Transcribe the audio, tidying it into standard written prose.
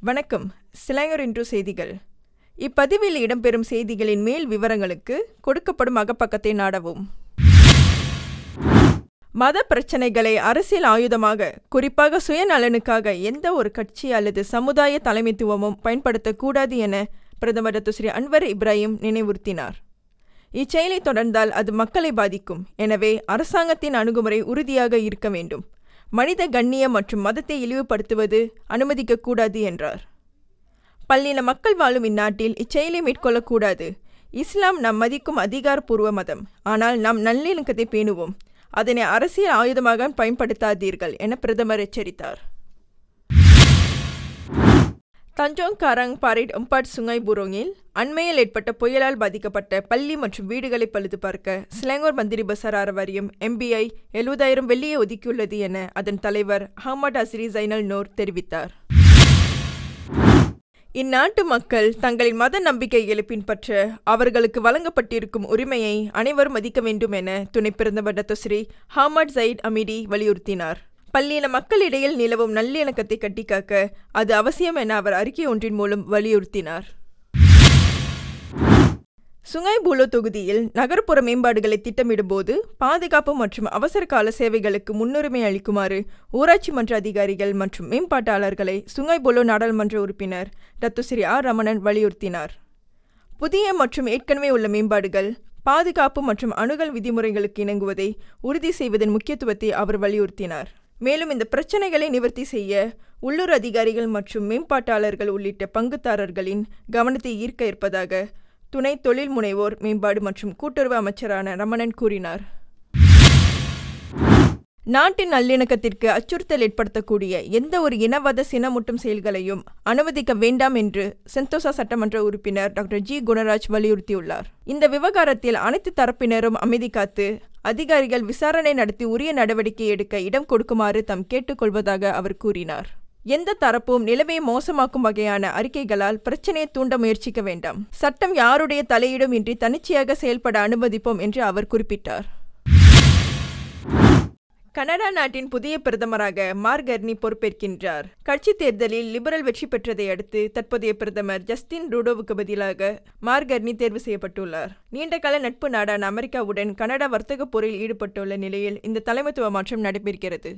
வணக்கம். சிலாங்கூர் இன்று செய்திகள். இப்பதிவில் இடம்பெறும் செய்திகளின் மேல் விவரங்களுக்கு கொடுக்கப்படும் அகப்பக்கத்தை நாடவும். மத பிரச்சனைகளை அரசியல் ஆயுதமாக, குறிப்பாக சுயநலனுக்காக எந்த ஒரு கட்சி அல்லது சமுதாய தலைமைத்துவமும் பயன்படுத்தக்கூடாது என பிரதமர் டாக்டர் அன்வர் இப்ராஹிம் நினைவுறுத்தினார். இச்செயலை தொடர்ந்தால் அது மக்களை பாதிக்கும். எனவே அரசாங்கத்தின் அணுகுமுறை உறுதியாக இருக்க வேண்டும். மனித கண்ணியம் மற்றும் மதத்தை இழிவுபடுத்துவது அனுமதிக்கக்கூடாது என்றார். பல்லின மக்கள் வாழும் இந்நாட்டில் இச்செயலை மேற்கொள்ளக்கூடாது. இஸ்லாம் நாம் மதிக்கும் அதிகாரப்பூர்வ மதம். ஆனால் நாம் நல்லிணக்கத்தை பேணுவோம். அதனை அரசியல் ஆயுதமாக பயன்படுத்தாதீர்கள் என பிரதமர் எச்சரித்தார். தஞ்சோங் காராங் பாரிட் உம்பாட் சுங்காய் புரோங்கில் அண்மையில் ஏற்பட்ட புயலால் பாதிக்கப்பட்ட பள்ளி மற்றும் வீடுகளை பழுது பார்க்க சிலாங்கூர் மந்திரி பசார் வாரியம் MBI 70,000 வெள்ளியை ஒதுக்கியுள்ளது என அதன் தலைவர் அஹ்மத் அஸ்ரி ஜைனல் நூர் தெரிவித்தார். இந்நாட்டு மக்கள் தங்களின் மத நம்பிக்கைகளை பின்பற்ற அவர்களுக்கு வழங்கப்பட்டிருக்கும் உரிமையை அனைவரும் மதிக்க வேண்டும் என துணை பிரதமர் டாக்டர் அஹ்மத் ஜயீத் அமீடி வலியுறுத்தினார். பல்லின மக்களிடையில் நிலவும் நல்லிணக்கத்தை கட்டிக்காக்க அது அவசியம் என அவர் அறிக்கை ஒன்றின் மூலம் வலியுறுத்தினார். சுங்காய் புலோ தொகுதியில் நகர்ப்புற மேம்பாடுகளை திட்டமிடும்போது பாதுகாப்பு மற்றும் அவசர கால சேவைகளுக்கு முன்னுரிமை அளிக்குமாறு ஊராட்சி மன்ற அதிகாரிகள் மற்றும் மேம்பாட்டாளர்களை சுங்காய் புலோ நாடாளுமன்ற உறுப்பினர் டாக்டர் ரமணன் வலியுறுத்தினார். புதிய மற்றும் ஏற்கனவே உள்ள மேம்பாடுகள் பாதுகாப்பு மற்றும் அணுகல் விதிமுறைகளுக்கு இணங்குவதை உறுதி செய்வதன் முக்கியத்துவத்தை அவர் வலியுறுத்தினார். மேலும் இந்த பிரச்சினைகளை நிவர்த்தி செய்ய உள்ளூர் அதிகாரிகள் மற்றும் மேம்பாட்டாளர்கள் உள்ளிட்ட பங்குதாரர்களின் கவனத்தை ஈர்க்க இருப்பதாக துணை தொழில் முனைவோர் மேம்பாடு மற்றும் கூட்டுறவு அமைச்சரான ரமணன் கூறினார். நாட்டின் நல்லிணக்கத்திற்கு அச்சுறுத்தல் ஏற்படுத்தக்கூடிய எந்த ஒரு இனவாத சினமூட்டும் செயல்களையும் அனுமதிக்க வேண்டாம் என்று செந்தோசா சட்டமன்ற உறுப்பினர் டாக்டர் குணராஜ் வலியுறுத்தியுள்ளார். இந்த விவகாரத்தில் அனைத்து தரப்பினரும் அமைதி காத்து அதிகாரிகள் விசாரணை நடத்தி உரிய நடவடிக்கை எடுக்க இடம் கொடுக்குமாறு தாம் கேட்டுக்கொள்வதாக அவர் கூறினார். எந்த தரப்பும் நிலைமையை மோசமாக்கும் வகையான அறிக்கைகளால் பிரச்சனையை தூண்ட முயற்சிக்க வேண்டாம். சட்டம் யாருடைய தலையீடும் இன்றி தன்னிச்சையாக செயல்பட அனுமதிப்போம் என்று அவர் குறிப்பிட்டார். கனடா நாட்டின் புதிய பிரதமராக மார்க் கார்னி பொறுப்பேற்கின்றார். கட்சி தேர்தலில் லிபரல் வெற்றி பெற்றதை அடுத்து தற்போதைய பிரதமர் ஜஸ்டின் ட்ரூடோவுக்கு பதிலாக மார்க் கார்னி தேர்வு செய்யப்பட்டுள்ளார். நீண்டகால நட்பு நாடான அமெரிக்காவுடன் கனடா வர்த்தக போரில் ஈடுபட்டுள்ள நிலையில் இந்த தலைமைத்துவ மாற்றம் நடைபெறுகிறது.